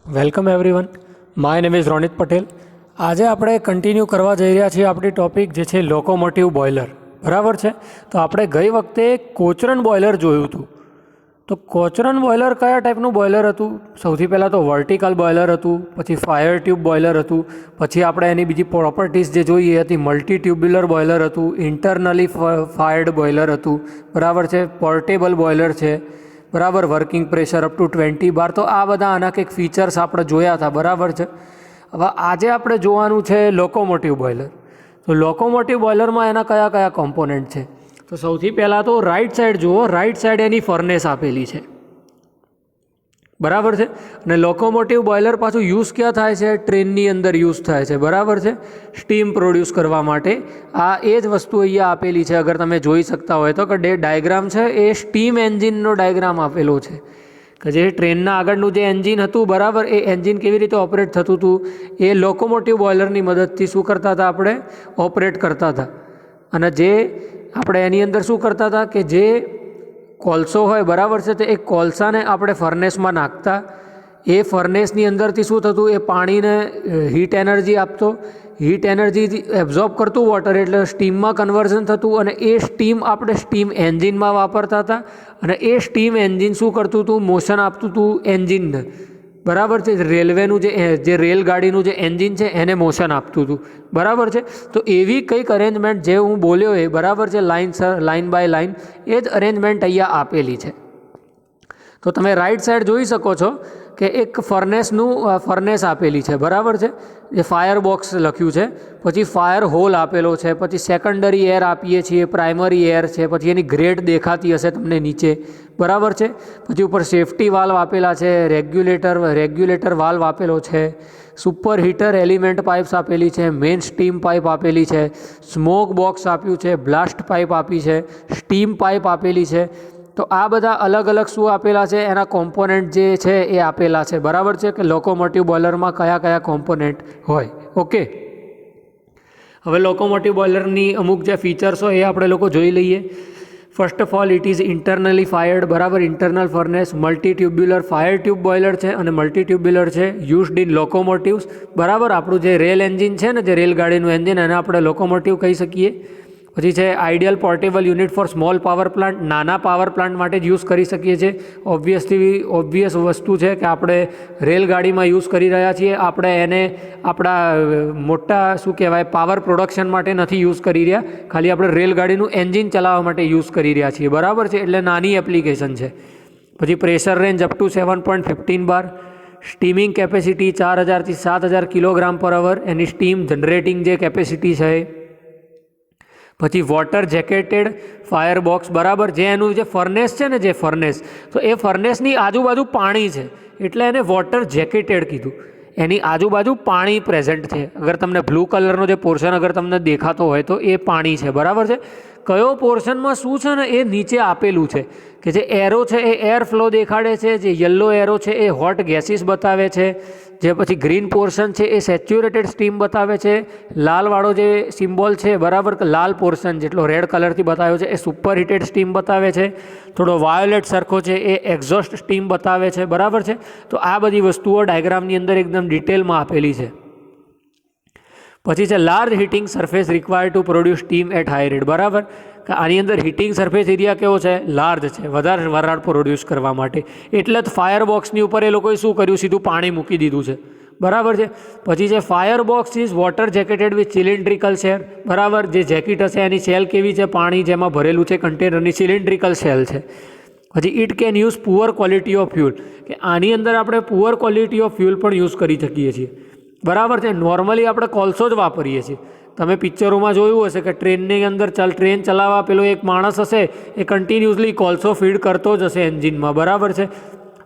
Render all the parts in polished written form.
Welcome everyone, my name is Ronit Patel. આજે આપણે continue કરવા જઈ રહ્યા છીએ આપણી ટૉપિક જે છે લોકોમોટિવ બોઇલર. બરાબર છે. તો આપણે ગઈ વખતે કોચરન બોઇલર જોયું હતું. તો કોચરન બોઇલર કયા ટાઈપનું બોઇલર હતું? સૌથી પહેલાં તો વર્ટિકલ બોઇલર હતું, પછી ફાયર ટ્યુબ બોઇલર હતું, પછી આપણે એની બીજી પ્રોપર્ટીઝ જે જોઈએ હતી મલ્ટી ટ્યુબ્યુલર બોઇલર હતું, ઇન્ટરનલી ફાયર્ડ બોઇલર હતું, બરાબર છે, પોર્ટેબલ બોઇલર છે, બરાબર, વર્કિંગ પ્રેશર અપ ટુ 20 બાર. તો આ બધા આના કંઈક ફીચર્સ આપણે જોયા હતા, બરાબર છે. હવે આજે આપણે જોવાનું છે લોકોમોટિવ બોઇલર. તો લોકોમોટિવ બોઇલરમાં એના કયા કયા કોમ્પોનન્ટ છે? તો સૌથી પહેલાં તો રાઈટ સાઈડ જુઓ, રાઈટ સાઈડ એની ફર્નેસ આપેલી છે, બરાબર છે. અને લોકોમોટિવ બોઇલર પાછું યુઝ ક્યાં થાય છે? ટ્રેનની અંદર યુઝ થાય છે, બરાબર છે, સ્ટીમ પ્રોડ્યુસ કરવા માટે. આ એ જ વસ્તુ અહીંયા આપેલી છે, અગર તમે જોઈ શકતા હોય તો, કે ડાયગ્રામ છે એ સ્ટીમ એન્જિનનો ડાયગ્રામ આપેલો છે, કે જે ટ્રેનના આગળનું જે એન્જિન હતું, બરાબર, એ એન્જિન કેવી રીતે ઓપરેટ થતું હતું એ લોકોમોટિવ બોઇલરની મદદથી શું કરતા હતા? આપણે ઓપરેટ કરતા હતા. અને જે આપણે એની અંદર શું કરતા હતા કે જે કોલસો હોય, બરાબર છે, તો એ કોલસાને આપણે ફર્નેસમાં નાખતા. એ ફર્નેસની અંદરથી શું થતું? એ પાણીને હીટ એનર્જી આપતો, હીટ એનર્જી એબ્ઝોર્બ કરતું વોટર, એટલે સ્ટીમમાં કન્વર્ઝન થતું. અને એ સ્ટીમ આપણે સ્ટીમ એન્જિનમાં વાપરતા હતા. અને એ સ્ટીમ એન્જિન શું કરતું હતું? મોશન આપતું હતું એન્જિનને, બરાબર છે. રેલવેનું જે રેલગાડીનું જે એન્જિન છે એને મોશન આપતું હતું, બરાબર છે. તો એવી કંઈક અરેન્જમેન્ટ જે હું બોલ્યો એ, બરાબર છે, લાઇન બાય લાઇન, એ જ અરેન્જમેન્ટ અહીંયા આપેલી છે. તો તમે રાઈટ સાઈડ જોઈ શકો છો કે એક ફર્નેસ આપેલી છે, બરાબર છે, જે ફાયર બોક્સ લખ્યું છે, પછી ફાયર હોલ આપેલો છે, પછી સેકન્ડરી એર આપીએ છીએ, પ્રાઇમરી એર છે, પછી એની ગ્રેડ દેખાતી હશે તમને નીચે, બરાબર છે. પછી ઉપર સેફટી વાલ્વ આપેલા છે, રેગ્યુલેટર વાલ્વ આપેલો છે, સુપર હીટર એલિમેન્ટ પાઇપ્સ આપેલી છે, મેઇન સ્ટીમ પાઇપ આપેલી છે, સ્મોક બોક્સ આપ્યું છે, બ્લાસ્ટ પાઇપ આપી છે, સ્ટીમ પાઇપ આપેલી છે. તો આ બધા અલગ અલગ શું આપેલા છે? એના કોમ્પોનન્ટ જે છે એ આપેલા છે, બરાબર છે, કે લોકોમોટિવ બોઇલરમાં કયા કયા કોમ્પોનન્ટ હોય. ઓકે, હવે લોકોમોટિવ બોઇલરની અમુક જે ફીચર્સ હોય એ આપણે લોકો જોઈ લઈએ. First of all, it is internally fired, બરાબર, internal furnace, multi tubular fire tube boiler છે અને મલ્ટી ટ્યુબ્યુલર છે, યુઝડ ઇન લોકોમોટિવ્સ, બરાબર. આપણું જે રેલ એન્જિન છે ને, જે રેલગાડીનું એન્જિન, એને આપણે લોકોમોટિવ કહી શકીએ. પછી છે ideal portable unit for small power plant, નાના પાવર પ્લાન્ટ માટે જ યુઝ કરી શકીએ છીએ. ઓબ્વિયસ વસ્તુ છે કે આપણે રેલગાડીમાં યુઝ કરી રહ્યા છીએ, આપણે એને આપણા મોટા શું કહેવાય પાવર પ્રોડક્શન માટે નથી યુઝ કરી રહ્યા, ખાલી આપણે રેલગાડીનું એન્જિન ચલાવવા માટે યુઝ કરી રહ્યા છીએ, બરાબર છે. એટલે નાની એપ્લિકેશન છે. પછી pressure range up to 7.15 bar, steaming capacity 4000 થી 7000 કિલોગ્રામ પર અવર, એની સ્ટીમ જનરેટિંગ જે કેપેસિટી છે. પછી વોટર જેકેટેડ ફાયર બોક્સ, બરાબર, જે એનું જે ફર્નેસ છે ને, જે ફર્નેસ, તો એ ફર્નેસની આજુબાજુ પાણી છે, એટલે એને વોટર જેકેટેડ કીધું. એની આજુબાજુ પાણી પ્રેઝન્ટ છે. અગર તમને બ્લુ કલરનો જે પોર્શન અગર તમને દેખાતો હોય તો એ પાણી છે, બરાબર છે. કયો પોર્શનમાં શું છે ને એ નીચે આપેલું છે, કે જે એરો છે એ એર ફ્લો દેખાડે છે, જે યલો એરો છે એ હોટ ગેસીસ બતાવે છે, જે પછી ગ્રીન પોર્શન છે એ સેચ્યુરેટેડ સ્ટીમ બતાવે છે, લાલવાળો જે સિમ્બોલ છે, બરાબર, કે લાલ પોર્શન જેટલો રેડ કલરથી બતાવ્યો છે એ સુપર હીટેડ સ્ટીમ બતાવે છે, થોડો વાયોલેટ સરખો છે એ એક્ઝોસ્ટ સ્ટીમ બતાવે છે, બરાબર છે. તો આ બધી વસ્તુઓ ડાયાગ્રામની અંદર એકદમ ડિટેલમાં આપેલી છે. પછી છે large heating surface required to produce steam at high rate, બરાબર, કે આની અંદર હીટિંગ સરફેસ એરિયા કેવો છે? લાર્જ છે, વધારે વરાળ પ્રોડ્યુસ કરવા માટે. એટલે જ ફાયર બોક્સની ઉપર એ લોકોએ શું કર્યું? સીધું પાણી મૂકી દીધું છે, બરાબર છે. પછી છે fire box is water jacketed with cylindrical shell, બરાબર, જે જેકેટ હશે એની શેલ કેવી છે? પાણી જેમાં ભરેલું છે કન્ટેનરની સિલિન્ડ્રિકલ શેલ છે. પછી it can use poor quality of fuel, કે આની અંદર આપણે પુઅર ક્વોલિટી ઓફ ફ્યુલ પણ યુઝ કરી શકીએ છીએ, બરાબર છે. નોર્મલી આપણે કોલસો જ વાપરીએ છીએ. તમે પિક્ચરોમાં જોયું હશે કે ટ્રેનની અંદર ટ્રેન ચલાવવા પેલો એક માણસ હશે એ કન્ટિન્યુઅસલી કોલસો ફીડ કરતો જ હશે એન્જિનમાં, બરાબર છે.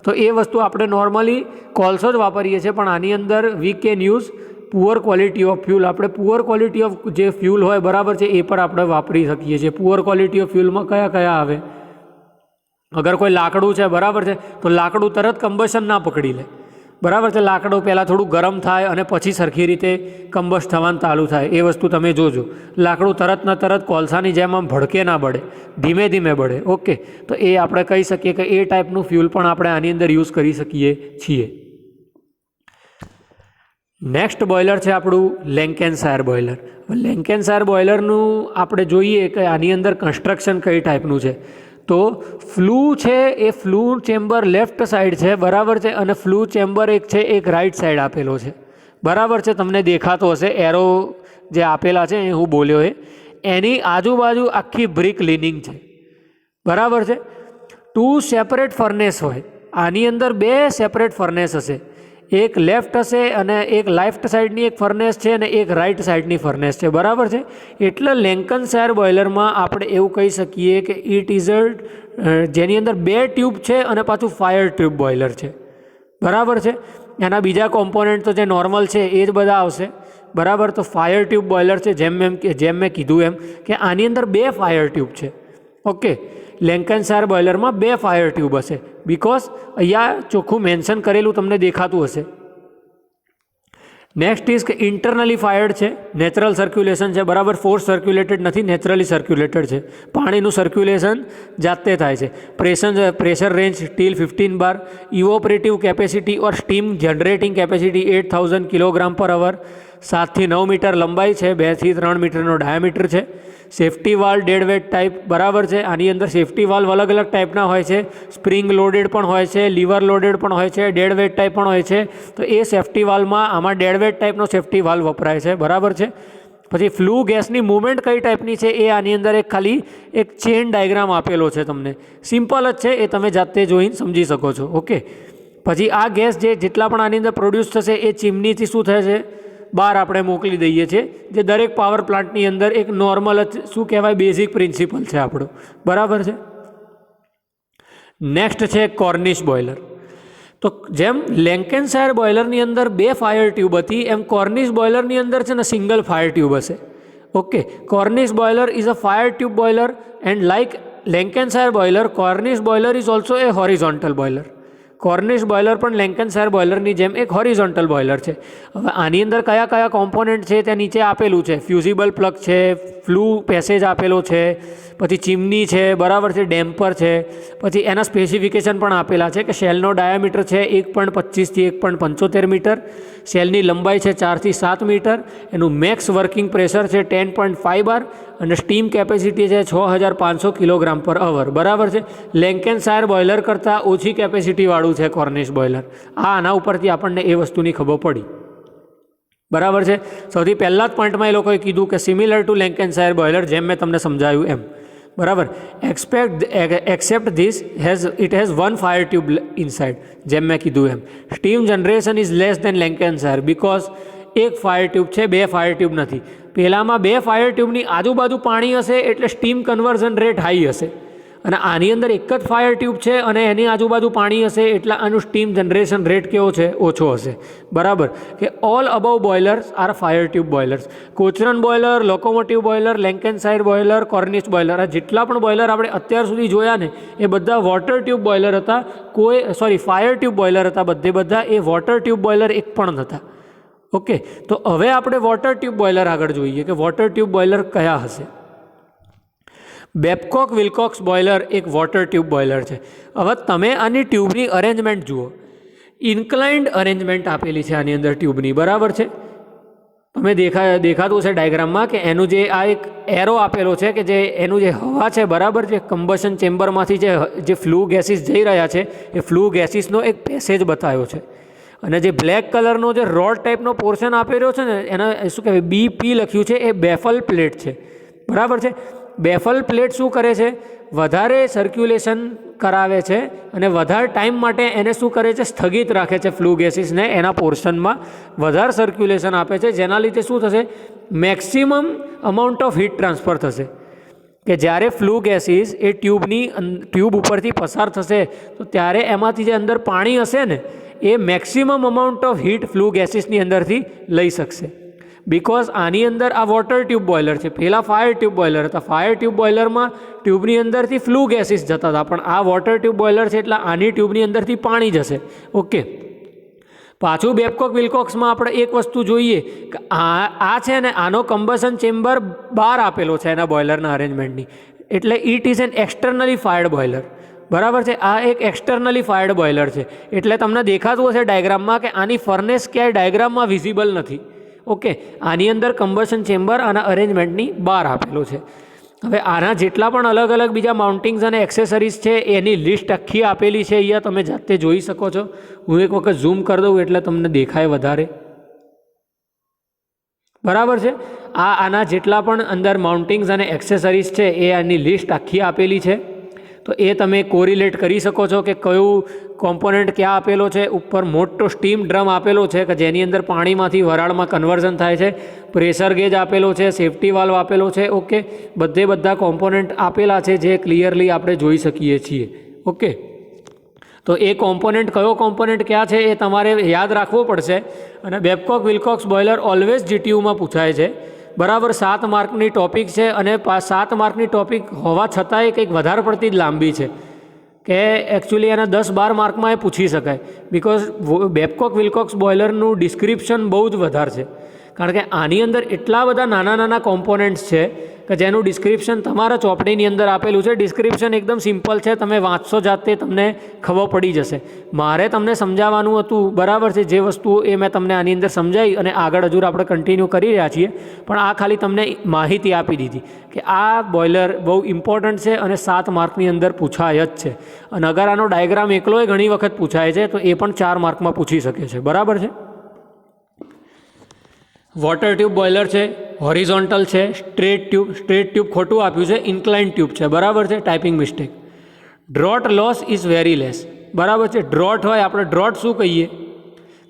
તો એ વસ્તુ આપણે નોર્મલી કોલસો જ વાપરીએ છીએ, પણ આની અંદર we can use poor quality of fuel. આપણે પુઅર ક્વોલિટી ઓફ જે ફ્યુલ હોય, બરાબર છે, એ પણ આપણે વાપરી શકીએ છીએ. પુઅર ક્વોલિટી ઓફ ફ્યુલમાં કયા કયા આવે? અગર કોઈ લાકડું છે, બરાબર છે, તો લાકડું તરત કમ્બશન ના પકડી લે, બરાબર છે. લાકડું પહેલાં થોડું ગરમ થાય અને પછી સરખી રીતે કમ્બસ્ટ થવાનું ચાલુ થાય, એ વસ્તુ તમે જોજો. લાકડું તરત ને તરત કોલસાની જેમ આમ ભડકે ના બળે, ધીમે ધીમે બળે. ઓકે, તો એ આપણે કહી શકીએ કે એ ટાઈપનું ફ્યુલ પણ આપણે આની અંદર યુઝ કરી શકીએ છીએ. નેક્સ્ટ બોઇલર છે આપણું લેન્કેનશાયર બોઇલર. લેન્કેનશાયર બોઇલરનું આપણે જોઈએ કે આની અંદર કન્સ્ટ્રક્શન કઈ ટાઈપનું છે. તો ફ્લૂ છે એ ફ્લૂ ચેમ્બર લેફ્ટ સાઈડ છે, બરાબર છે, અને ફ્લૂ ચેમ્બર એક છે એક રાઈટ સાઈડ આપેલો છે, બરાબર છે. તમને દેખાતો હશે એરો જે આપેલા છે એ હું બોલ્યો એની આજુબાજુ આખી બ્રિક લીનિંગ છે, બરાબર છે. 2 સેપરેટ ફર્નેસ હોય. આની અંદર 2 સેપરેટ ફર્નેસ હશે, એક લેફ્ટ હશે અને એક લેફ્ટ સાઈડની એક ફર્નેસ છે અને એક રાઈટ સાઈડની ફર્નેસ છે, બરાબર છે. એટલે લેન્કેનશાયર બોઇલરમાં આપણે એવું કહી શકીએ કે ઇટ ઇઝ જેની અંદર 2 ટ્યુબ છે અને પાછું ફાયર ટ્યુબ બોઇલર છે, બરાબર છે. એના બીજા કોમ્પોનન્ટ તો જે નોર્મલ છે એ જ બધા આવશે, બરાબર. તો ફાયર ટ્યુબ બોઇલર છે, જેમ મેં કીધું એમ કે આની અંદર 2 ફાયર ટ્યુબ છે. ઓકે, લેન્કેનશાયર બોઇલરમાં 2 ફાયર ટ્યુબ હશે, બિકોઝ અહીંયા ચોખ્ખું મેન્શન કરેલું તમને દેખાતું હશે. નેક્સ્ટ ઇઝ કે ઇન્ટરનલી ફાયર્ડ છે, નેચરલ સર્ક્યુલેશન છે, બરાબર. ફોર્સ સર્ક્યુલેટેડ નથી, નેચરલી સર્ક્યુલેટેડ છે. પાણીનું સર્ક્યુલેશન જાતે થાય છે. પ્રેશર રેન્જ ટીલ 15 બાર. ઇવોપરેટિવ કેપેસિટી ઓર સ્ટીમ જનરેટિંગ કેપેસિટી 8000 kg/h. 7 થી 9 મીટર લંબાઈ છે, 2 થી 3 મીટરનો ડાયામીટર છે. Safety valve dead weight type, બરાબર છે. આની અંદર સેફ્ટી વાલ્વ અલગ અલગ ટાઈપના હોય છે, સ્પ્રિંગ લોડેડ પણ હોય છે, લીવર લોડેડ પણ હોય છે, ડેડ વેટ ટાઈપ પણ હોય છે. તો એ સેફ્ટી વાલ્વમાં આમાં ડેડ વેટ ટાઈપનો સેફ્ટી વાલ્વ વપરાય છે, બરાબર છે. પછી ફ્લૂ ગેસની મૂવમેન્ટ કઈ ટાઈપની છે એ આની અંદર ખાલી એક ચેન ડાયાગ્રામ આપેલો છે તમને, સિમ્પલ જ છે, એ તમે જાતે જોઈને સમજી શકો છો. ઓકે, પછી આ ગેસ જેટલા પણ આની અંદર પ્રોડ્યુસ થશે એ ચીમનીથી શું થશે, બહાર આપણે મોકલી દઈએ છીએ, જે દરેક પાવર પ્લાન્ટની અંદર એક નોર્મલ જ શું કહેવાય બેઝિક પ્રિન્સિપલ છે આપણો, બરાબર છે. નેક્સ્ટ છે કોર્નિશ બોઇલર. તો જેમ લેન્કેનશાયર બોઇલરની અંદર 2 ફાયર ટ્યુબ હતી એમ કોર્નિશ બોઇલરની અંદર છે ને સિંગલ ફાયર ટ્યુબ હશે. Okay, Cornish boiler is a fire tube boiler and like Lancashire boiler, Cornish boiler is also a horizontal boiler. Cornish boiler પણ લેન્કેનશાયર બોઇલરની જેમ એક હોરિઝોન્ટલ બોઇલર છે. હવે આની અંદર કયા કયા કોમ્પોનન્ટ છે તે નીચે આપેલું છે. ફ્યુઝિબલ પ્લગ છે, ફ્લૂ પેસેજ આપેલો છે, પછી ચીમની છે, બરાબર છે, ડેમ્પર છે. પછી એના સ્પેસિફિકેશન પણ આપેલા છે કે શેલનો ડાયામીટર છે 1.25 થી 1.75 મીટર, શેલની લંબાઈ છે 4 થી 7 મીટર, એનું મેક્સ વર્કિંગ પ્રેશર છે 10.5 બાર અને સ્ટીમ કેપેસિટી છે 6500 kg/h, બરાબર છે. લેન્કેનશાયર બોઇલર કરતાં ઓછી કેપેસિટીવાળું છે કોર્નિશ બોઇલર. આના ઉપરથી આપણને એ વસ્તુની ખબર પડી, બરાબર છે. સૌથી પહેલા જ પોઈન્ટમાં એ લોકોએ કીધું કે સિમિલર ટુ લેન્કેનશાયર બોઇલર, જેમ મેં તમને સમજાવ્યું એમ, બરાબર. Except this it has 1 fire tube inside, જેમ મેં કીધું એમ. Steam generation is less than Lancashire because એક ફાયર ટ્યુબ છે, 2 ફાયર ટ્યુબ નથી. પહેલામાં 2 ફાયર ટ્યુબની આજુબાજુ પાણી હશે એટલે સ્ટીમ કન્વર્ઝન રેટ હાઈ હશે, અને આની અંદર એક જ ફાયર ટ્યુબ છે અને એની આજુબાજુ પાણી હશે એટલે આનું સ્ટીમ જનરેશન રેટ કેવો છે, ઓછો હશે, બરાબર. કે all above boilers are fire tube boilers. Cochran boiler, locomotive boiler, Lancashire boiler, Cornish boiler, આ જેટલા પણ બોઇલર આપણે અત્યાર સુધી જોયા ને એ બધા વોટર ટ્યુબ બોઇલર હતા. ફાયર ટ્યુબ બોઇલર હતા બધા. એ વોટર ટ્યુબ બોઇલર એક પણ નહોતા. ઓકે, તો હવે આપણે વોટર ટ્યુબ બોઇલર આગળ જોઈએ કે વોટર ટ્યુબ બોઇલર કયા હશે. બેબકોક વિલ્કોક્સ બોઇલર એક વોટર ટ્યુબ બોઇલર છે. હવે તમે આની ટ્યુબની અરેન્જમેન્ટ જુઓ, ઇન્ક્લાઇન્ડ અરેન્જમેન્ટ આપેલી છે આની અંદર ટ્યુબની, બરાબર છે. તમે દેખાતું છે ડાયાગ્રામમાં કે એનું જે આ એક એરો આપેલો છે કે જે એનું જે હવા છે, બરાબર, જે કમ્બશન ચેમ્બરમાંથી જે ફ્લૂ ગેસીસ જઈ રહ્યા છે એ ફ્લૂ ગેસીસનો એક પેસેજ બતાવ્યો છે. અને જે બ્લેક કલરનો જે રોડ ટાઈપનો પોર્શન આપેલો છે ને એના શું કહેવાય BP લખ્યું છે, એ બેફલ પ્લેટ છે, બરાબર છે. બેફલ પ્લેટ શું કરે છે, વધારે સર્ક્યુલેશન કરાવે છે અને વધારે ટાઈમ માટે એને શું કરે છે, સ્થગિત રાખે છે ફ્લૂ ગેસીસને, એના પોર્શનમાં વધારે સર્ક્યુલેશન આપે છે, જેના લીધે શું થશે, maximum amount of heat transfer થશે. કે જ્યારે ફ્લૂ ગેસીસ એ ટ્યુબ ઉપરથી પસાર થશે તો ત્યારે એમાંથી જે અંદર પાણી હશે ને એ maximum amount of heat flue ગેસીસની અંદરથી લઈ શકશે. બિકોઝ આની અંદર આ વોટર ટ્યુબ બોઇલર છે, પહેલાં ફાયર ટ્યુબ બોઇલર હતા. ફાયર ટ્યુબ બોઇલરમાં ટ્યુબની અંદરથી ફ્લૂ ગેસીસ જતા હતા, પણ આ વોટર ટ્યુબ બોઇલર છે એટલે આની ટ્યુબની અંદરથી પાણી જશે. ઓકે, પાછું બેબકોક વિલ્કોક્સમાં આપણે એક વસ્તુ જોઈએ કે આ છે ને આનો કમ્બશન ચેમ્બર બહાર આપેલો છે એના બોઇલરના અરેન્જમેન્ટની, એટલે it is an externally fired boiler, બરાબર છે. આ એક એક્સટર્નલી ફાયર્ડ બોઇલર છે, એટલે તમને દેખાતું હશે ડાયગ્રામમાં કે આની ફર્નેસ ક્યાંય ડાયગ્રામમાં વિઝિબલ નથી. ઓકે, આની અંદર કમ્બશન ચેમ્બર આના અરેન્જમેન્ટની બહાર આપેલું છે. હવે આના જેટલા પણ અલગ અલગ બીજા માઉન્ટિંગ્સ અને એક્સેસરીઝ છે એની લિસ્ટ આખી આપેલી છે, અહીંયા તમે જાતે જોઈ શકો છો. હું એક વખત ઝૂમ કરી દઉં એટલે તમને દેખાય વધારે. બરાબર છે. આના જેટલા પણ અંદર માઉન્ટિંગ્સ અને એક્સેસરીઝ છે એ આની લિસ્ટ આખી આપેલી છે. તો એ તમે કોરિલેટ કરી શકો છો કે કયું કોમ્પોનન્ટ ક્યાં આપેલો છે. ઉપર મોટો સ્ટીમ ડ્રમ આપેલો છે કે જેની અંદર પાણીમાંથી વરાળમાં કન્વર્ઝન થાય છે. પ્રેશર ગેજ આપેલો છે, સેફ્ટી વાલ્વ આપેલો છે. ઓકે, બધા કોમ્પોનન્ટ આપેલા છે જે ક્લિયરલી આપણે જોઈ શકીએ છીએ. ઓકે, તો એ કોમ્પોનન્ટ કયો કોમ્પોનન્ટ ક્યાં છે એ તમારે યાદ રાખવો પડશે. અને બેબકોક વિલ્કોક્સ બોઇલર ઓલવેઝ જીટીયુમાં પૂછાય છે. બરાબર, 7 માર્કની ટોપિક છે અને 7 માર્કની ટોપિક હોવા છતાંય કંઈક વધારે પડતી જ લાંબી છે કે એકચ્યુઅલી એના 10-12 માર્કમાં એ પૂછી શકાય. બિકોઝ બેબકોક વિલ્કોક્સ બોઇલરનું ડિસ્ક્રિપ્શન બહુ જ વધારે છે, કારણ કે આની અંદર એટલા બધા નાના નાના કોમ્પોનન્ટ્સ છે કે જેનું ડિસ્ક્રિપ્શન તમારા ચોપડીની અંદર આપેલું છે. ડિસ્ક્રિપ્શન એકદમ સિમ્પલ છે, તમે વાંચશો જાતે તમને ખબર પડી જશે. મારે તમને સમજાવવાનું હતું, બરાબર છે, જે વસ્તુઓ એ મેં તમને આની અંદર સમજાવી અને આગળ હજુ આપણે કન્ટિન્યુ કરી રહ્યા છીએ. પણ આ ખાલી તમને માહિતી આપી દીધી કે આ બોઇલર બહુ ઇમ્પોર્ટન્ટ છે અને 7 માર્કની અંદર પૂછાય જ છે. અને અગર આનો ડાયાગ્રામ એકલોય ઘણી વખત પૂછાય છે તો એ પણ 4 માર્કમાં પૂછી શકે છે. બરાબર છે. વોટર ટ્યુબ બોઇલર છે, હોરિઝોન્ટલ છે, સ્ટ્રેટ ટ્યુબ ખોટું આપ્યું છે, ઇન્ક્લાઇન ટ્યુબ છે. બરાબર છે, typing mistake. Draught loss is very less. બરાબર છે. ડ્રોટ હોય, આપણે ડ્રોટ શું કહીએ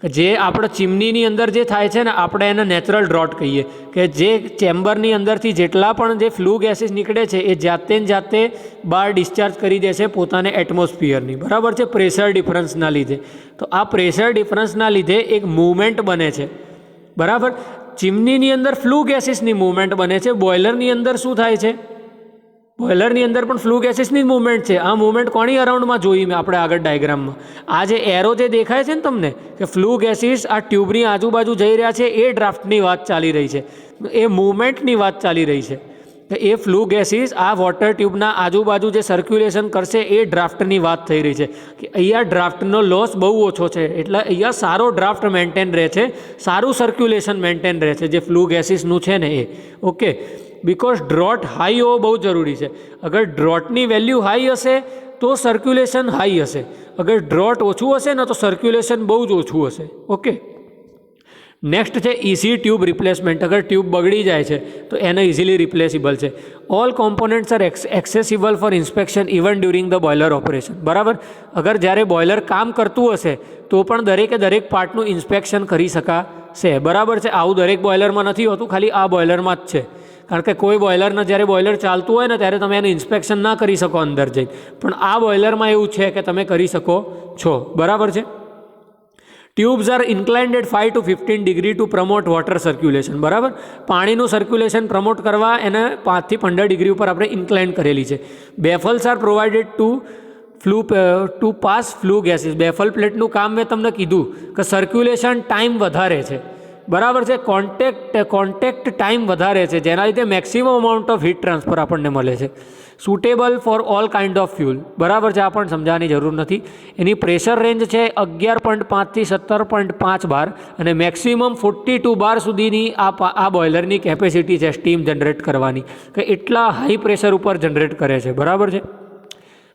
કે જે આપણે ચીમનીની અંદર જે થાય છે ને આપણે એને નેચરલ ડ્રોટ કહીએ કે જે ચેમ્બરની અંદરથી જેટલા પણ જે ફ્લુ ગેસીસ નીકળે છે એ જાતે ને જાતે બહાર ડિસ્ચાર્જ કરી દે છે પોતાને એટમોસ્ફિયરની. બરાબર છે, પ્રેશર ડિફરન્સના લીધે. તો આ પ્રેશર ડિફરન્સના લીધે એક મૂવમેન્ટ બને છે. બરાબર, ચીમનીની અંદર ફ્લુ ગેસીસની મૂવમેન્ટ બને છે. બોઇલરની અંદર શું થાય છે? બોઇલરની અંદર પણ ફ્લુ ગેસીસની જ મૂવમેન્ટ છે. આ મૂવમેન્ટ કોની અરાઉન્ડમાં જોઈ મેં આપણે આગળ ડાયાગ્રામમાં? આ જે એરો જે દેખાય છે ને તમને કે ફ્લુ ગેસીસ આ ટ્યુબની આજુબાજુ જઈ રહ્યા છે, એ ડ્રાફ્ટની વાત ચાલી રહી છે, એ મૂવમેન્ટની વાત ચાલી રહી છે. એ ફ્લુ ગેસીસ આ વોટર ટ્યુબના આજુબાજુ જે સર્ક્યુલેશન કરશે એ ડ્રાફ્ટની વાત થઈ રહી છે કે અહીંયા ડ્રાફ્ટનો લોસ બહુ ઓછો છે, એટલે અહીંયા સારો ડ્રાફ્ટ મેન્ટેન રહે છે, સારું સર્ક્યુલેશન મેન્ટેન રહે છે જે ફ્લુ ગેસીસનું છે ને એ. ઓકે, બિકોઝ ડ્રોટ હાઈ હોવો બહુ જરૂરી છે. અગર ડ્રોટની વેલ્યુ હાઈ હશે તો સર્ક્યુલેશન હાઈ હશે, અગર ડ્રોટ ઓછું હશે ને તો સર્ક્યુલેશન બહુ જ ઓછું હશે. ઓકે, નેક્સ્ટ છે ઇઝી ટ્યુબ રિપ્લેસમેન્ટ. અગર ટ્યુબ બગડી જાય છે તો એને ઇઝીલી રિપ્લેસિબલ છે. All components are accessible for inspection even during the boiler operation. બરાબર, અગર જ્યારે બોઇલર કામ કરતું હશે તો પણ દરેક પાર્ટનું ઇન્સ્પેક્શન કરી શકાશે. બરાબર છે, આવું દરેક બોઇલરમાં નથી હોતું, ખાલી આ બોઇલરમાં જ છે. કારણ કે કોઈ બોઇલરને જ્યારે બોઇલર ચાલતું હોય ને ત્યારે તમે એનું ઇન્સ્પેક્શન ના કરી શકો અંદર જઈ, પણ આ બોઇલરમાં એવું છે કે તમે કરી શકો છો. બરાબર છે. Tubes are inclined at 5 to 15 degree to promote water circulation. બરાબર, પાણીનું સર્ક્યુલેશન પ્રમોટ કરવા એને 5 થી 15 ડિગ્રી ઉપર આપણે ઇન્ક્લાઇન કરેલી છે. Baffles are provided to pass flue gases. Baffle પ્લેટનું કામ મેં તમને કીધું કે સર્ક્યુલેશન ટાઈમ વધારે છે. બરાબર છે, કોન્ટેક્ટ ટાઈમ વધારે છે, જેના લીધે maximum amount of heat transfer આપણને મળે છે. Suitable for all kind of fuel. બરાબર છે, આ પણ સમજાવવાની જરૂર નથી. એની પ્રેશર રેન્જ છે 11.5 થી 17.5 બાર અને મેક્સિમમ 42 બાર સુધીની આ બોઇલરની કેપેસિટી છે સ્ટીમ જનરેટ કરવાની, કે એટલા હાઈ પ્રેશર ઉપર જનરેટ કરે છે. બરાબર છે,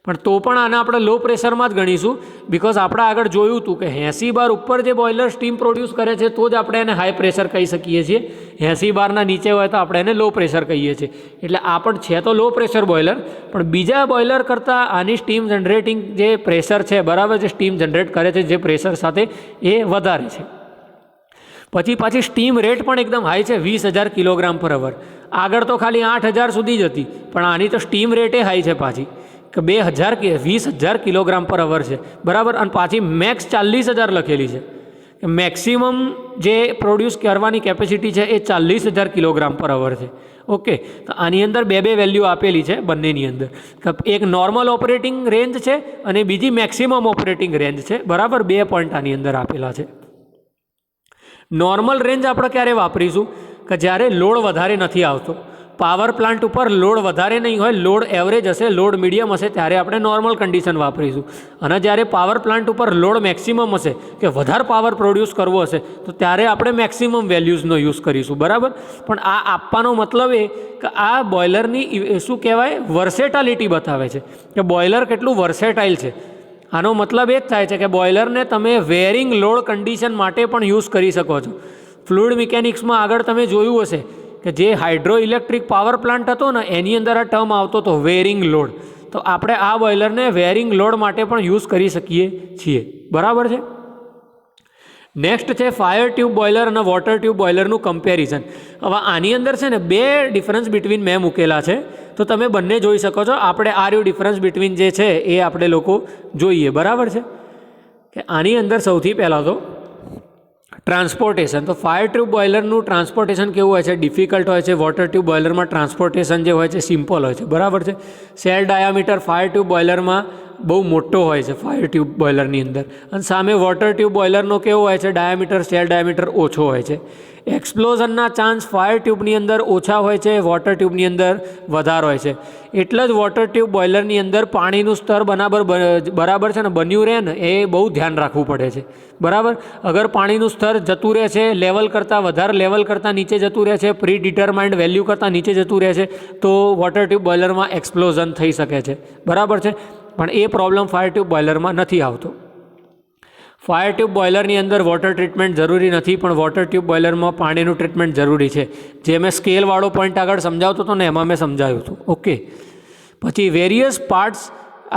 પણ તો પણ આને આપણે લો પ્રેશરમાં જ ગણીશું, બિકોઝ આપણે આગળ જોયું હતું કે 80 બાર ઉપર જે બોઇલર સ્ટીમ પ્રોડ્યુસ કરે છે તો જ આપણે એને હાઈ પ્રેશર કહી શકીએ છીએ. 80 બારના નીચે હોય તો આપણે એને લો પ્રેશર કહીએ છીએ. એટલે આ પણ છે તો લો પ્રેશર બોઇલર, પણ બીજા બોઇલર કરતાં આની સ્ટીમ જનરેટિંગ જે પ્રેશર છે, બરાબર, જે સ્ટીમ જનરેટ કરે છે જે પ્રેશર સાથે, એ વધારે છે. પાછી સ્ટીમ રેટ પણ એકદમ હાઈ છે, 20,000 કિલોગ્રામ પર અવર. આગળ તો ખાલી 8,000 સુધી જ હતી, પણ આની તો સ્ટીમ રેટે હાઈ છે પાછી, કે 20,000 કિલોગ્રામ પર અવર છે. બરાબર, અને પાછી મેક્સ 40,000 લખેલી છે, કે મેક્સિમમ જે પ્રોડ્યુસ કરવાની કેપેસિટી છે એ 40,000 કિલોગ્રામ પર અવર છે. ઓકે, તો આની અંદર બે વેલ્યુ આપેલી છે બંનેની અંદર. એક નોર્મલ ઓપરેટિંગ રેન્જ છે અને બીજી મેક્સિમમ ઓપરેટિંગ રેન્જ છે. બરાબર, 2 પોઈન્ટ આની અંદર આપેલા છે. નોર્મલ રેન્જ આપણે ક્યારે વાપરીશું? કે જ્યારે લોડ વધારે નથી આવતો. પાવર પ્લાન્ટ ઉપર લોડ વધારે નહીં હોય, લોડ એવરેજ હશે, લોડ મીડિયમ હશે, ત્યારે આપણે નોર્મલ કન્ડિશન વાપરીશું. અને જ્યારે પાવર પ્લાન્ટ ઉપર લોડ મેક્સિમમ હશે કે વધારે પાવર પ્રોડ્યુસ કરવો હશે તો ત્યારે આપણે મેક્સિમમ વેલ્યુઝનો યુઝ કરીશું. બરાબર. પણ આ આપવાનો મતલબ એ કે આ બોઇલરની શું કહેવાય, વર્સેટાલિટી બતાવે છે કે બોઇલર કેટલું વર્સેટાઇલ છે. આનો મતલબ એ જ થાય છે કે બોઇલરને તમે વેરિંગ લોડ કન્ડિશન માટે પણ યુઝ કરી શકો છો. ફ્લુઇડ મિકેનિક્સમાં આગળ તમે જોયું હશે કે જે હાઇડ્રો ઇલેક્ટ્રિક પાવર પ્લાન્ટ હતો ને એની અંદર આ ટર્મ આવતો હતો વેરિંગ લોડ. તો આપણે આ બોઇલરને વેરિંગ લોડ માટે પણ યુઝ કરી શકીએ છીએ. બરાબર છે. નેક્સ્ટ છે ફાયર ટ્યુબ બોઇલર અને વોટર ટ્યુબ બોઇલરનું કમ્પેરિઝન. હવે આની અંદર છે ને બે ડિફરન્સ બિટવીન મેં મૂકેલા છે, તો તમે બંને જોઈ શકો છો. આપણે આ રહ્યું ડિફરન્સ બિટવીન જે છે એ આપણે લોકો જોઈએ. બરાબર છે. કે આની અંદર સૌથી પહેલાં તો ટ્રાન્સપોર્ટેશન. તો ફાયર ટ્યુબ બોઇલરનું ટ્રાન્સપોર્ટેશન કેવું હોય છે, ડિફિકલ્ટ હોય છે. વોટર ટ્યુબ બોઇલરમાં ટ્રાન્સપોર્ટેશન જે હોય છે સિમ્પલ હોય છે. બરાબર છે. સેલ ડાયામીટર ફાયર ટ્યુબ બોઇલરમાં બહુ મોટો હોય છે ફાયર ટ્યુબ બોઇલરની અંદર, અને સામે વોટર ટ્યુબ બોઇલરનો કેવો હોય છે, ડાયામીટર સેલ ડાયામીટર ઓછો હોય છે. એક્સપ્લોઝનના ચાન્સ ફાયર ટ્યુબની અંદર ઓછા હોય છે, વોટર ટ્યુબની અંદર વધારે હોય છે. એટલે જ વોટર ટ્યુબ બોઇલરની અંદર પાણીનું સ્તર બરાબર છે ને બન્યું રહે ને એ બહુ ધ્યાન રાખવું પડે છે. બરાબર. અગર પાણીનું સ્તર જતું રહે છે લેવલ કરતાં વધારે, લેવલ કરતાં નીચે જતું રહે છે, પ્રી ડિટરમાઇન્ડ વેલ્યુ કરતાં નીચે જતું રહે છે, તો વોટર ટ્યુબ બોઇલરમાં એક્સપ્લોઝન થઈ શકે છે. બરાબર છે. પણ એ પ્રોબ્લેમ ફાયર ટ્યુબ બોઇલરમાં નથી આવતો. ફાયર ટ્યુબ બોઇલરની અંદર વોટર ટ્રીટમેન્ટ જરૂરી નથી, પણ વોટર ટ્યુબ બોઇલરમાં પાણીનું ટ્રીટમેન્ટ જરૂરી છે. જે મેં સ્કેલવાળો પોઈન્ટ આગળ સમજાવતો હતો ને એમાં મેં સમજાવ્યું હતું. ઓકે. પછી various parts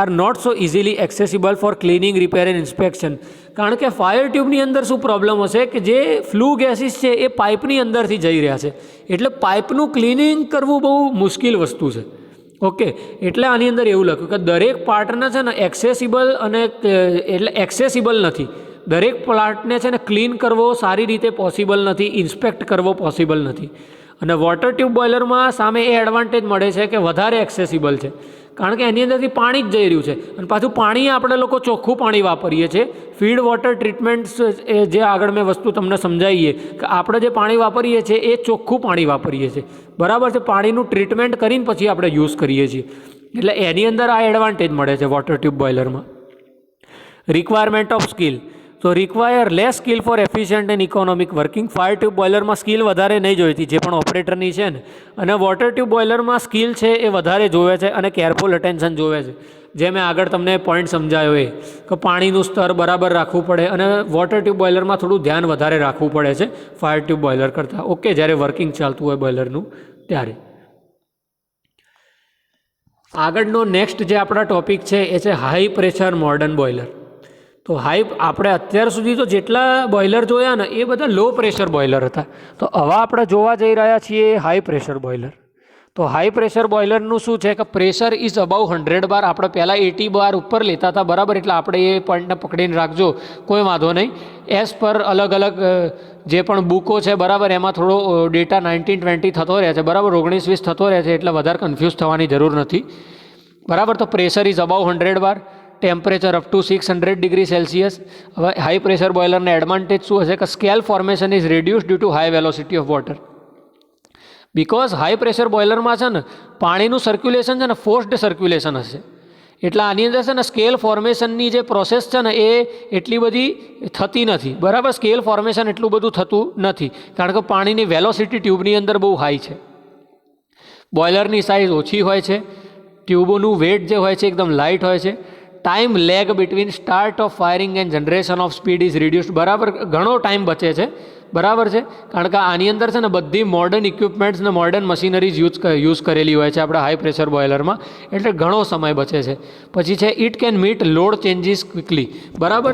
are not so easily accessible for cleaning, repair and inspection. કારણ કે ફાયર ટ્યુબની અંદર શું પ્રોબ્લેમ હશે કે જે ફ્લુ ગેસીસ છે એ પાઇપની અંદરથી જઈ રહ્યા છે, એટલે પાઇપનું ક્લિનિંગ કરવું બહુ મુશ્કેલ વસ્તુ છે. ઓકે. એટલે આની અંદર એવું લખ્યું કે દરેક પાર્ટને છે ને એક્સેસિબલ અને એટલે એક્સેસિબલ નથી. દરેક પાર્ટને છે ને ક્લીન કરવો સારી રીતે પોસિબલ નથી, ઇન્સ્પેક્ટ કરવો પોસિબલ નથી. અને વોટર ટ્યુબ બોઇલરમાં સામે એ એડવાન્ટેજ મળે છે કે વધારે એક્સેસિબલ છે, કારણ કે એની અંદરથી પાણી જ જઈ રહ્યું છે. અને પાછું પાણી આપણે લોકો ચોખ્ખું પાણી વાપરીએ છીએ. ફીડ વોટર ટ્રીટમેન્ટ્સ જે આગળ મેં વસ્તુ તમને સમજાવીએ કે આપણે જે પાણી વાપરીએ છીએ એ ચોખ્ખું પાણી વાપરીએ છીએ. બરાબર છે. પાણીનું ટ્રીટમેન્ટ કરીને પછી આપણે યુઝ કરીએ છીએ. એટલે એની અંદર આ એડવાન્ટેજ મળે છે વોટર ટ્યુબ બોઇલરમાં. Requirement of skill. તો require less skill for efficient and economic working. Fire tube બોઇલરમાં સ્કિલ વધારે નહીં જોઈતી, જે પણ ઓપરેટરની છે ને. અને વોટર ટ્યુબ બોઇલરમાં સ્કિલ છે એ વધારે જોવે છે અને કેરફુલ અટેન્શન જોવે છે. જે મેં આગળ તમને પોઈન્ટ સમજાયો એ કે પાણીનું સ્તર બરાબર રાખવું પડે, અને વોટર ટ્યુબ બોઇલરમાં થોડું ધ્યાન વધારે રાખવું પડે છે ફાયર ટ્યુબ બોઇલર કરતાં. ઓકે. જ્યારે વર્કિંગ ચાલતું હોય બોઇલરનું ત્યારે. આગળનો નેક્સ્ટ જે આપણા ટોપિક છે એ છે હાઈ પ્રેશર મોડર્ન બોઇલર. તો આપણે અત્યાર સુધી તો જેટલા બોઇલર જોયા ને એ બધા લો પ્રેશર બોઇલર હતા. તો હવે આપણે જોવા જઈ રહ્યા છીએ હાઈ પ્રેશર બોઇલર. તો હાઈ પ્રેશર બોઇલરનું શું છે કે પ્રેશર ઇઝ અબાઉ 100 બાર. આપણે પહેલાં 80 બાર ઉપર લેતા હતા. બરાબર. એટલે આપણે એ પોઈન્ટને પકડીને રાખજો, કોઈ વાંધો નહીં. એઝ પર અલગ અલગ જે પણ બુકો છે બરાબર એમાં થોડો ડેટા 19-20 થતો રહે છે. બરાબર. 19-20 થતો રહે છે, એટલે વધારે કન્ફ્યુઝ થવાની જરૂર નથી. બરાબર. તો પ્રેશર ઇઝ અબાઉ 100 બાર, temperature up to 600 degree Celsius. હવે હાઈ પ્રેશર બોઇલરના એડવાન્ટેજ શું હશે કે scale formation is reduce due to high velocity of water. Because high pressure બોઇલરમાં છે ને પાણીનું સર્ક્યુલેશન છે ને ફોર્સ્ડ સર્ક્યુલેશન હશે, એટલે આની અંદર છે ને સ્કેલ ફોર્મેશનની જે પ્રોસેસ છે ને એ એટલી બધી થતી નથી. બરાબર. સ્કેલ ફોર્મેશન એટલું બધું થતું નથી, કારણ કે પાણીની વેલોસિટી ટ્યુબની અંદર બહુ હાઈ છે. બોઇલરની સાઇઝ ઓછી હોય છે, ટ્યુબોનું વેટ જે હોય છે એકદમ લાઇટ હોય છે. Time lag between start of firing and generation of speed is reduced. બરાબર. ઘણો ટાઈમ બચે છે. બરાબર છે. કારણ કે આની અંદર છે ને બધી મોડર્ન ઇક્વિપમેન્ટ્સ ને મોડર્ન મશીનરીઝ યુઝ કરેલી હોય છે આપણે હાઈ પ્રેશર બોઇલરમાં, એટલે ઘણો સમય બચે છે. પછી છે it can meet load changes quickly. બરાબર.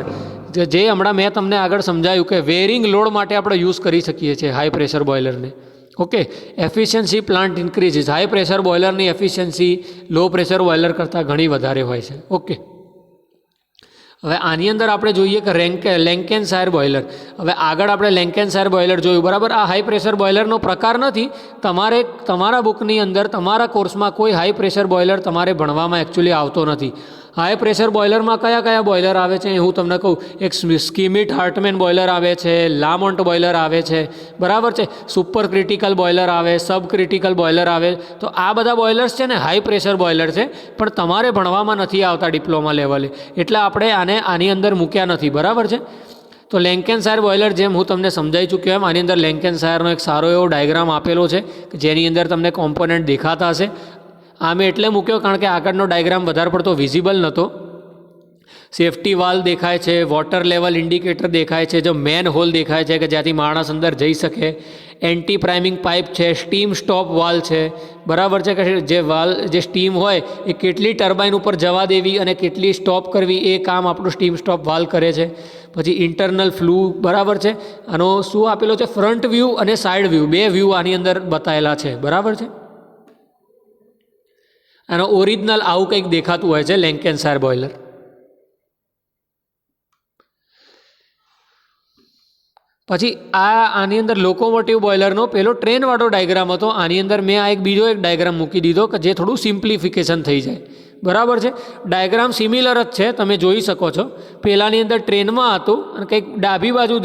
જે હમણાં મેં તમને આગળ સમજાયું કે વેરિંગ લોડ માટે આપણે યુઝ કરી શકીએ છીએ હાઈ પ્રેશર બોઇલરને. Okay. Efficiency plant increases. High pressure બોઇલરની એફિશિયન્સી લો પ્રેશર બોઇલર કરતાં ઘણી વધારે હોય છે. ઓકે. હવે આની અંદર આપણે જોઈએ કે લેન્કેનશાયર બોઇલર. હવે આગળ આપણે લેન્કેનશાયર બોઇલર જોયું. બરાબર. આ હાઈ પ્રેશર બોઇલરનો પ્રકાર નથી. તમારા બુકની અંદર તમારા કોર્સમાં કોઈ હાઈ પ્રેશર બોઇલર તમારે ભણવામાં એકચ્યુઅલી આવતો નથી. હાઈ પ્રેશર બોઇલરમાં કયા કયા બોઇલર આવે છે એ હું તમને કહું. એક સ્કિમિટ હાર્ટમેન બોઇલર આવે છે, લામોન્ટ બોઇલર આવે છે, બરાબર છે, સુપર ક્રિટિકલ બોઇલર આવે, સબ ક્રિટિકલ બોઇલર આવે. તો આ બધા બોઇલર્સ છે ને હાઈ પ્રેશર બોઇલર છે, પણ તમારે ભણવામાં નથી આવતા ડિપ્લોમા લેવલે, એટલે આપણે આની અંદર મૂક્યા નથી, બરાબર છે. તો લેન્કેનશાયર બોઇલર જેમ હું તમને સમજાવી ચૂક્યો એમ આની અંદર લેન્કેનશાયરનો એક સારો એવો ડાયગ્રામ આપેલો છે કે જેની અંદર તમને કોમ્પોનન્ટ દેખાતા હશે. આ મેં એટલે મૂક્યો કારણ કે આગળનો ડાયગ્રામ વધારે પડતો વિઝિબલ નહોતો. સેફટી વાલ્વ દેખાય છે, વોટર લેવલ ઇન્ડિકેટર દેખાય છે, જો મેન હોલ દેખાય છે કે જ્યાંથી માણસ અંદર જઈ શકે, એન્ટી પ્રાઇમિંગ પાઇપ છે, સ્ટીમ સ્ટોપ વાલ્વ છે, બરાબર છે, કે જે સ્ટીમ હોય એ કેટલી ટર્બાઇન ઉપર જવા દેવી અને કેટલી સ્ટોપ કરવી એ કામ આપણું સ્ટીમ સ્ટોપ વાલ્વ કરે છે. પછી ઇન્ટરનલ ફ્લુ, બરાબર છે. આનો શું આપેલો છે, ફ્રન્ટ વ્યૂ અને સાઇડ વ્યૂ, બે વ્યૂ આની અંદર બતાવેલા છે, બરાબર છે. આનો ઓરિજિનલ આવું કંઈક દેખાતું હોય છે લેન્કેનશાયર બોઇલર. પછી આની અંદર લોકોમોટિવ બોઇલરનો પેલો ટ્રેનવાળો ડાયગ્રામ હતો. આની અંદર મેં એક બીજો ડાયગ્રામ મૂકી દીધો કે જે થોડું સિમ્પ્લિફિકેશન થઈ જાય, બરાબર છે. ડાયગ્રામ સિમિલર જ છે, તમે જોઈ શકો છો. પહેલાંની અંદર ટ્રેનમાં હતું અને કંઈક ડાબી બાજુ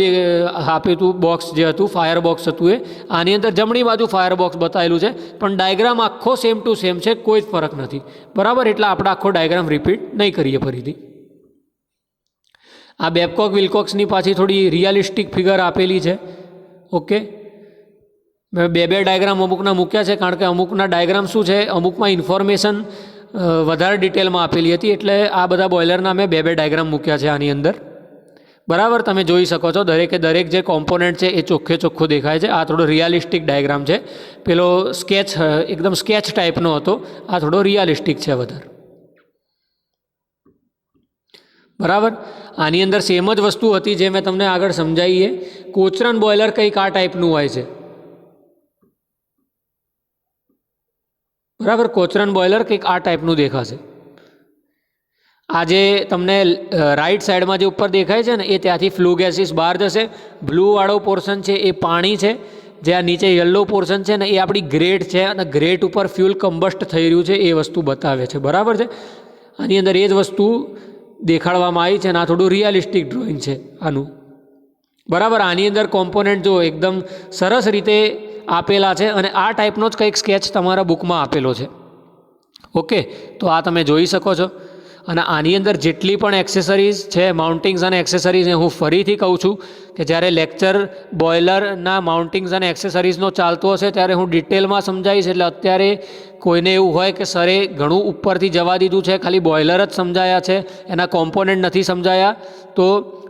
આપ્યું હતું બોક્સ જે હતું, ફાયર બોક્સ હતું એ. આની અંદર જમણી બાજુ ફાયર બોક્સ બતાવેલું છે, પણ ડાયગ્રામ આખો સેમ ટુ સેમ છે, કોઈ જ ફરક નથી, બરાબર. એટલે આપણે આખો ડાયગ્રામ રિપીટ નહીં કરીએ ફરીથી. આ બેબકોક વિલ્કોક્સની પાછી થોડી રિયાલિસ્ટિક ફિગર આપેલી છે. ઓકે, મેં બે ડાયગ્રામ અમુકના મૂક્યા છે કારણ કે અમુકના ડાયગ્રામ શું છે, અમુકમાં ઇન્ફોર્મેશન વધારે ડિટેલમાં આપેલી હતી, એટલે આ બધા બોઇલરના મેં બે ડાયગ્રામ મૂક્યા છે આની અંદર, બરાબર. તમે જોઈ શકો છો દરેક જે કોમ્પોનન્ટ છે એ ચોખ્ખો દેખાય છે. આ થોડો રિયાલિસ્ટિક ડાયગ્રામ છે, પેલો સ્કેચ એકદમ સ્કેચ ટાઈપનો હતો, આ થોડો રિયાલિસ્ટિક છે વધારે, બરાબર. આની અંદર સેમ જ વસ્તુ હતી જે મેં તમને આગળ સમજાવીએ. કોચરન બોઇલર કંઈક આ ટાઈપનું હોય છે, બરાબર. કોચરન બોઇલર કંઈક આ ટાઈપનું દેખાશે. આ જે તમને રાઈટ સાઈડમાં જે ઉપર દેખાય છે ને એ ત્યાંથી ફ્લુ ગેસીસ બહાર જશે. બ્લુવાળો પોર્શન છે એ પાણી છે, જે આ નીચે યલો પોર્શન છે ને એ આપણી ગ્રેટ છે, અને ગ્રેટ ઉપર ફ્યુલ કમ્બસ્ટ થઈ રહ્યું છે એ વસ્તુ બતાવે છે, બરાબર છે. આની અંદર એ જ વસ્તુ દેખાડવામાં આવી છે અને આ થોડું રિયાલિસ્ટિક ડ્રોઈંગ છે આનું, બરાબર. આની અંદર કોમ્પોનન્ટ જો એકદમ સરસ રીતે આપેલા છે અને આ ટાઈપનો જ કંઈક સ્કેચ તમારા બુકમાં આપેલો છે. ઓકે, તો આ તમે જોઈ શકો છો. અને આની અંદર જેટલી પણ એક્સેસરીઝ છે, માઉન્ટિંગ્સ અને એક્સેસરીઝ, હું ફરીથી કહું છું કે જ્યારે લેક્ચર બોઇલરના માઉન્ટિંગ્સ અને એક્સેસરીઝનો ચાલતો હશે ત્યારે હું ડિટેલમાં સમજાવીશ. એટલે અત્યારે કોઈને એવું હોય કે સરે ઘણું ઉપરથી જવા દીધું છે, ખાલી બોઇલર જ સમજાયા છે, એના કોમ્પોનન્ટ નથી સમજાયા, તો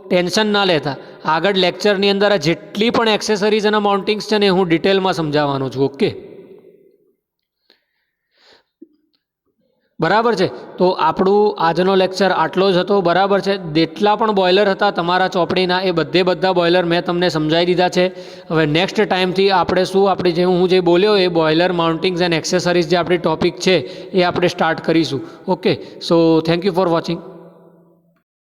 ટેન્શન ના લેતા. આગળ લેક્ચરની અંદર જેટલી પણ એક્સેસરીઝ અને માઉન્ટિંગ્સ છે ને હું ડિટેલમાં સમજાવવાનો છું. ઓકે, બરાબર છે. તો આપણું આજનો લેક્ચર આટલો જ હતો, બરાબર છે. જેટલા પણ બોઇલર હતા તમારા ચોપડીના એ બધા બોઇલર મેં તમને સમજાવી દીધા છે. હવે નેક્સ્ટ ટાઈમથી આપણે હું જે બોલ્યો એ બોઇલર માઉન્ટિંગ્સ એન્ડ એક્સેસરીઝ જે આપણી ટોપિક છે એ આપણે સ્ટાર્ટ કરીશું. Okay, so thank you for watching.